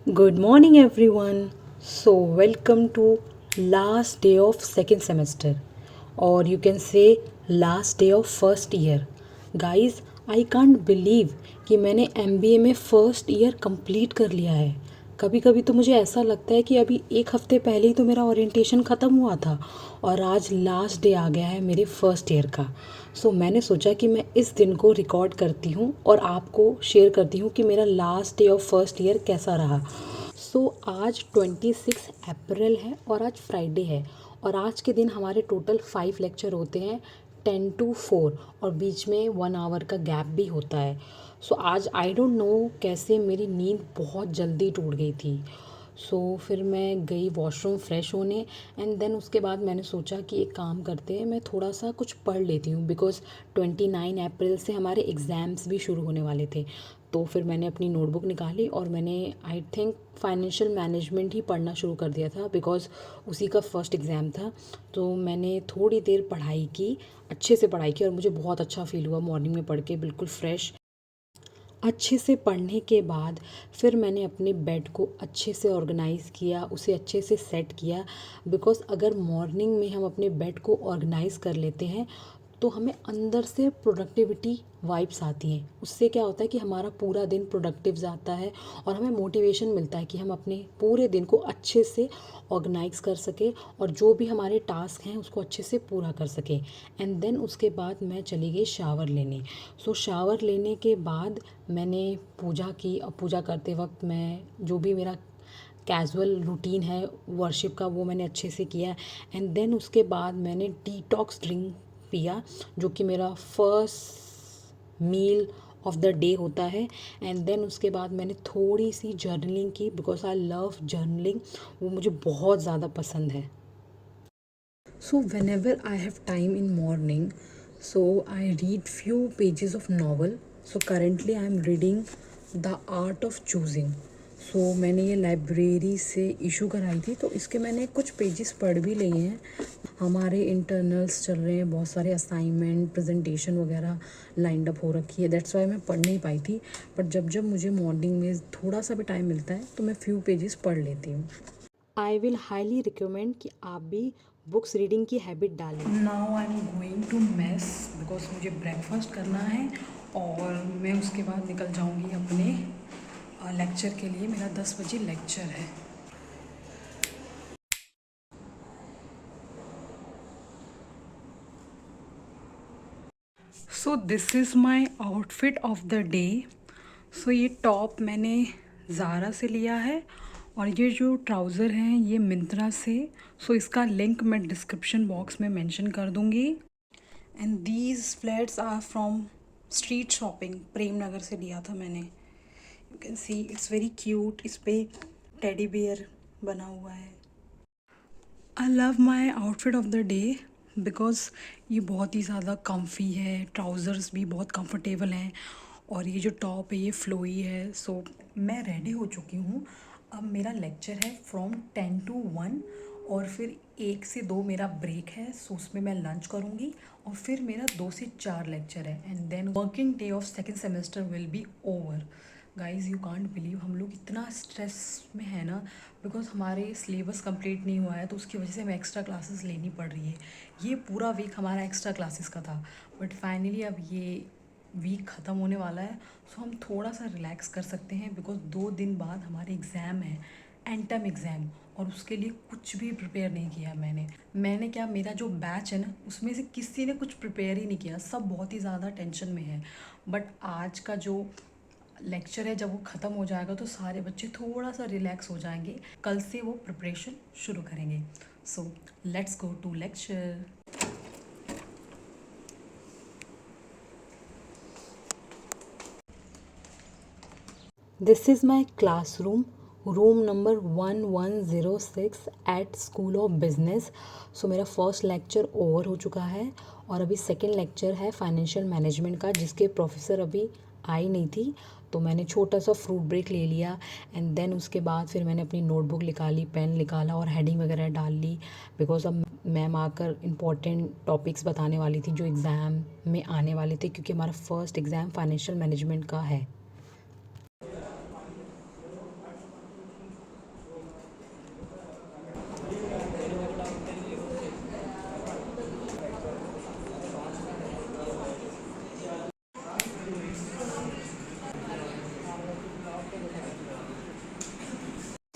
Good morning, everyone. So, welcome to last day of second semester, or you can say last day of first year. Guys, I can't believe कि मैंने MBA में first year complete कर लिया है। कभी कभी तो मुझे ऐसा लगता है कि अभी एक हफ्ते पहले ही तो मेरा ओरिएंटेशन ख़त्म हुआ था और आज लास्ट डे आ गया है मेरे फर्स्ट ईयर का। सो मैंने सोचा कि मैं इस दिन को रिकॉर्ड करती हूँ और आपको शेयर करती हूँ कि मेरा last day of first year कैसा रहा। आज 26 अप्रैल है और आज फ्राइडे है और आज के दिन हमारे टोटल 5 लेक्चर होते हैं, 10 to 4, और बीच में 1 आवर का गैप भी होता है। आज आई डोंट नो कैसे मेरी नींद बहुत जल्दी टूट गई थी। फिर मैं गई वॉशरूम फ्रेश होने एंड देन उसके बाद मैंने सोचा कि एक काम करते हैं, मैं थोड़ा सा कुछ पढ़ लेती हूँ बिकॉज़ 29 अप्रैल से हमारे एग्ज़ाम्स भी शुरू होने वाले थे। तो फिर मैंने अपनी नोटबुक निकाली और मैंने आई थिंक फाइनेंशियल मैनेजमेंट ही पढ़ना शुरू कर दिया था बिकॉज़ उसी का फर्स्ट एग्ज़ाम था। तो मैंने थोड़ी देर पढ़ाई की, अच्छे से पढ़ाई की और मुझे बहुत अच्छा फ़ील हुआ मॉर्निंग में पढ़ के, बिल्कुल फ्रेश। अच्छे से पढ़ने के बाद फिर मैंने अपने बेड को अच्छे से ऑर्गेनाइज़ किया, उसे अच्छे से सेट किया बिकॉज़ अगर मॉर्निंग में हम अपने बेड को ऑर्गेनाइज़ कर लेते हैं तो हमें अंदर से प्रोडक्टिविटी वाइब्स आती हैं। उससे क्या होता है कि हमारा पूरा दिन प्रोडक्टिव जाता है और हमें मोटिवेशन मिलता है कि हम अपने पूरे दिन को अच्छे से ऑर्गेनाइज़ कर सकें और जो भी हमारे टास्क हैं उसको अच्छे से पूरा कर सकें। एंड देन उसके बाद मैं चली गई शावर लेने। शावर लेने के बाद मैंने पूजा की और पूजा करते वक्त मैं जो भी मेरा कैजुअल रूटीन है वर्शिप का वो मैंने अच्छे से किया। एंड देन उसके बाद मैंने डिटॉक्स ड्रिंक पिया जो कि मेरा first meal of the day होता है। एंड देन उसके बाद मैंने थोड़ी सी जर्नलिंग की बिकॉज आई लव जर्नलिंग, वो मुझे बहुत ज़्यादा पसंद है। Whenever I have time in morning, I read few pages of novel. Currently I am reading The Art of Choosing. मैंने ये लाइब्रेरी से इशू कराई थी तो इसके मैंने कुछ पेजेस पढ़ भी लिए हैं। हमारे इंटरनल्स चल रहे हैं, बहुत सारे असाइनमेंट प्रेजेंटेशन वगैरह लाइंड अप हो रखी है, दैट्स वाई मैं पढ़ नहीं पाई थी। बट जब जब मुझे मॉर्निंग में थोड़ा सा भी टाइम मिलता है तो मैं फ्यू पेजेस पढ़ लेती हूँ। आई विल हाईली रिकमेंड कि आप भी बुक्स रीडिंग की हैबिट डालें। Now I am going to mess because मुझे ब्रेकफास्ट करना है और मैं उसके बाद निकल जाऊंगी अपने लेक्चर के लिए। मेरा 10 बजे लेक्चर है। This is my outfit of the day. ये टॉप मैंने ज़ारा से लिया है और ये जो ट्राउज़र हैं ये मिंत्रा से। इसका लिंक मैं डिस्क्रिप्शन बॉक्स में मेंशन कर दूँगी। And these flats are from street shopping, Prem Nagar से लिया था मैंने। You can see it's very cute, इस पे टेडी बियर बना हुआ है। I love my outfit of the day because ये बहुत ही ज़्यादा कम्फी है, ट्राउज़र्स भी बहुत कंफर्टेबल हैं और ये जो टॉप है ये फ्लोई है। मैं रेडी हो चुकी हूँ। अब मेरा लेक्चर है फ्रॉम 10 to 1 और फिर 1 से 2 मेरा ब्रेक है। उसमें मैं लंच करूँगी और फिर मेरा 2 से 4 लेक्चर है and then working day of second semester will be over. Guys you can't believe हम लोग इतना स्ट्रेस में है ना बिकॉज हमारे सिलेबस कंप्लीट नहीं हुआ है तो उसकी वजह से हमें एक्स्ट्रा क्लासेस लेनी पड़ रही है। ये पूरा वीक हमारा एक्स्ट्रा क्लासेस का था बट फाइनली अब ये वीक ख़त्म होने वाला है। हम थोड़ा सा रिलैक्स कर सकते हैं बिकॉज 2 दिन बाद हमारे एग्ज़ाम है, एंड टर्म एग्ज़ाम, और उसके लिए कुछ भी प्रिपेयर नहीं किया मैंने क्या, मेरा जो बैच है ना उसमें से किसी ने कुछ प्रिपेयर ही नहीं किया, सब बहुत ही ज़्यादा टेंशन में है। बट आज का जो लेक्चर है जब वो ख़त्म हो जाएगा तो सारे बच्चे थोड़ा सा रिलैक्स हो जाएंगे, कल से वो प्रिपरेशन शुरू करेंगे। Let's go to lecture. This is my classroom, room number 1106 at school of business. मेरा फर्स्ट लेक्चर ओवर हो चुका है और अभी सेकेंड लेक्चर है फाइनेंशियल मैनेजमेंट का जिसके प्रोफेसर अभी आई नहीं थी तो मैंने छोटा सा फ्रूट ब्रेक ले लिया। एंड देन उसके बाद फिर मैंने अपनी नोटबुक निकाली, पेन निकाला और हेडिंग वगैरह डाल ली बिकॉज अब मैम आकर इम्पॉर्टेंट टॉपिक्स बताने वाली थी जो एग्ज़ाम में आने वाले थे क्योंकि हमारा फर्स्ट एग्ज़ाम फाइनेंशियल मैनेजमेंट का है।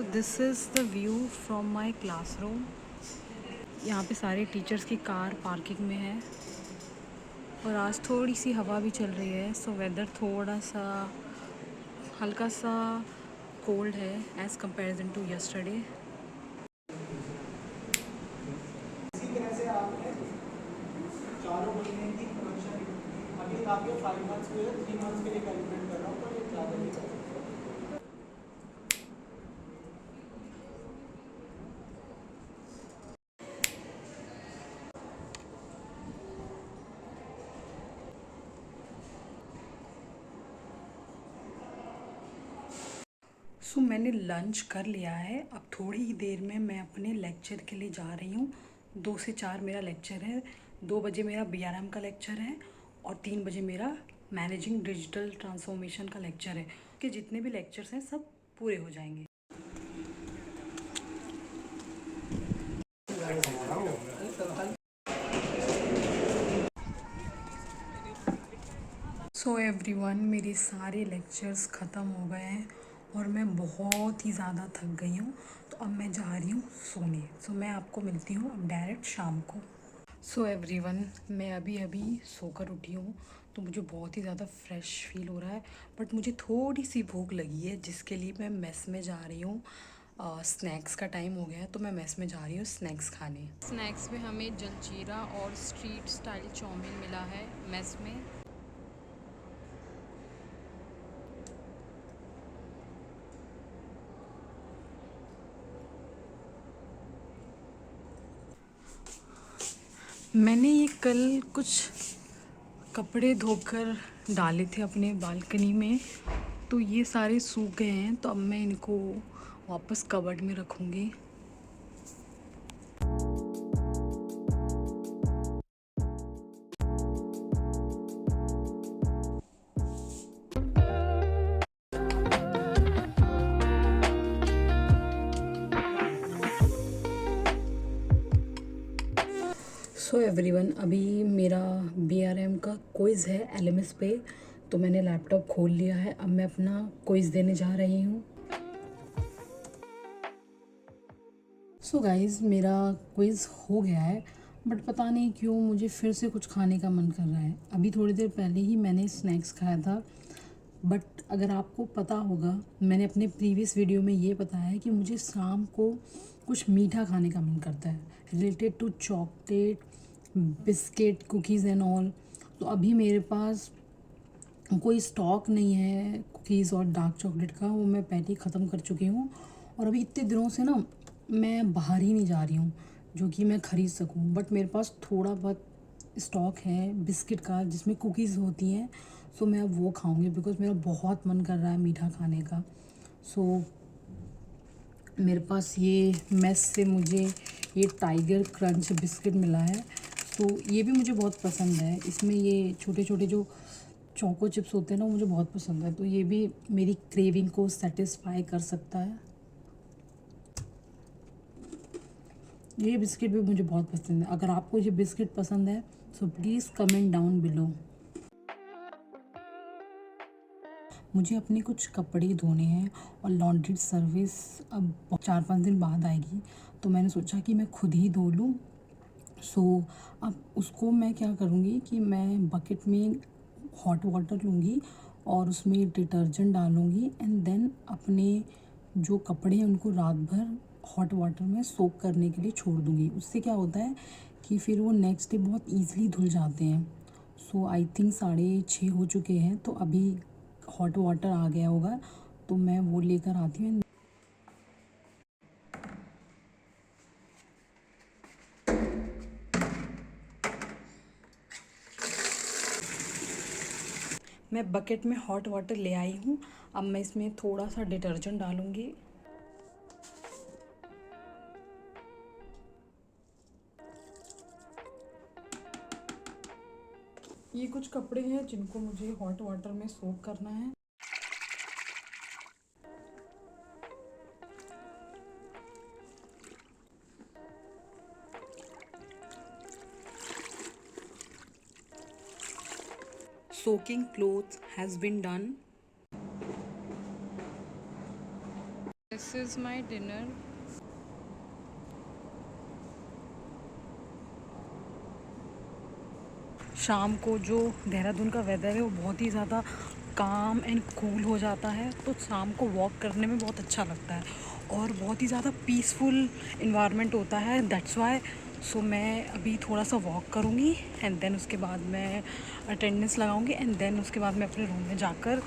So this is the view from my classroom. यहाँ पे सारे टीचर्स की कार पार्किंग में है और आज थोड़ी सी हवा भी चल रही है। सो वेदर थोड़ा सा हल्का सा कोल्ड है एज़ कंपेरिजन टू यस्टरडे। इसी तरह से आपने चारों महीने की प्रोडक्शन अभी आपके 5 मंथ्स के लिए 3 मंथ्स के लिए कैलकुलेट कर रहा हूँ, तो ये ज़्यादा ही कर सकते हैं। सो मैंने लंच कर लिया है। अब थोड़ी ही देर में मैं अपने लेक्चर के लिए जा रही हूँ। 2 से 4 मेरा लेक्चर है। 2 बजे मेरा बीआरएम का लेक्चर है और 3 बजे मेरा मैनेजिंग डिजिटल ट्रांसफॉर्मेशन का लेक्चर है। कि जितने भी लेक्चर्स हैं सब पूरे हो जाएंगे। सो एवरीवन, मेरे सारे लेक्चर्स ख़त्म हो गए हैं और मैं बहुत ही ज़्यादा थक गई हूँ। तो अब मैं जा रही हूँ सोने। सो मैं आपको मिलती हूँ अब डायरेक्ट शाम को। सो एवरीवन, मैं अभी अभी सोकर उठी हूँ तो मुझे बहुत ही ज़्यादा फ्रेश फील हो रहा है। बट मुझे थोड़ी सी भूख लगी है जिसके लिए मैं मेस में जा रही हूँ। स्नैक्स का टाइम हो गया है तो मैं मेस में जा रही हूँ स्नैक्स खाने। स्नैक्स में हमें जलजीरा और स्ट्रीट स्टाइल चाउमीन मिला है मेस में। मैंने ये कल कुछ कपड़े धोकर डाले थे अपने बालकनी में, तो ये सारे सूख गए हैं। तो अब मैं इनको वापस कबर्ड में रखूँगी। सो एवरीवन, अभी मेरा बीआरएम का क्विज़ है एलएमएस पे। तो मैंने लैपटॉप खोल लिया है। अब मैं अपना क्विज़ देने जा रही हूँ। सो गाइज़, मेरा क्विज़ हो गया है बट पता नहीं क्यों मुझे फिर से कुछ खाने का मन कर रहा है। अभी थोड़ी देर पहले ही मैंने स्नैक्स खाया था। बट अगर आपको पता होगा, मैंने अपने प्रीवियस वीडियो में ये बताया है कि मुझे शाम को कुछ मीठा खाने का मन करता है related to chocolate, biscuit, cookies and all. तो अभी मेरे पास कोई स्टॉक नहीं है कुकीज़ और डार्क चॉकलेट का। वो मैं पहले ही ख़त्म कर चुकी हूँ और अभी इतने दिनों से ना मैं बाहर ही नहीं जा रही हूँ जो कि मैं ख़रीद सकूँ। बट मेरे पास थोड़ा बहुत स्टॉक है बिस्किट का जिसमें कुकीज़ होती हैं। सो मैं अब वो खाऊंगी बिकॉज़ मेरा बहुत मन कर रहा है मीठा खाने का। सो मेरे पास ये मेस से मुझे ये टाइगर क्रंच बिस्किट मिला है। सो ये भी मुझे बहुत पसंद है। इसमें ये छोटे छोटे जो चोको चिप्स होते हैं ना, वो मुझे बहुत पसंद है। तो ये भी मेरी क्रेविंग को सेटिस्फाई कर सकता है। ये बिस्किट भी मुझे बहुत पसंद है। अगर आपको ये बिस्किट पसंद है so please comment down below. मुझे अपने कुछ कपड़े धोने हैं और लॉन्ड्री सर्विस अब 4-5 दिन बाद आएगी। तो मैंने सोचा कि मैं खुद ही धो लूँ। सो अब उसको मैं क्या करूँगी कि मैं बकेट में हॉट वाटर लूँगी और उसमें डिटर्जेंट डालूँगी एंड देन अपने जो कपड़े हैं उनको रात भर हॉट वाटर में सोक करने के लिए छोड़ दूँगी। उससे क्या होता है कि फिर वो नेक्स्ट डे बहुत ईज़िली धुल जाते हैं। सो आई थिंक 6:30 हो चुके हैं तो अभी हॉट वाटर आ गया होगा, तो मैं वो लेकर आती हूँ। मैं बकेट में हॉट वाटर ले आई हूँ। अब मैं इसमें थोड़ा सा डिटर्जेंट डालूँगी। ये कुछ कपड़े हैं जिनको मुझे हॉट वाटर में सोक करना है। Soaking clothes has been done. This is my dinner. शाम को जो देहरादून का वेदर है वो बहुत ही ज़्यादा काम एंड कूल हो जाता है, तो शाम को वॉक करने में बहुत अच्छा लगता है और बहुत ही ज़्यादा पीसफुल इन्वायरमेंट होता है। दैट्स वाई सो मैं अभी थोड़ा सा वॉक करूँगी एंड देन उसके बाद मैं अटेंडेंस लगाऊँगी एंड देन उसके बाद मैं अपने रूम में जाकर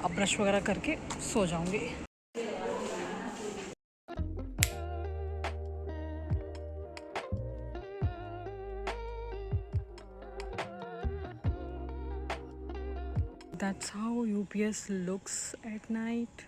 अब ब्रश वगैरह करके सो जाऊँगी। That's how UPS looks at night.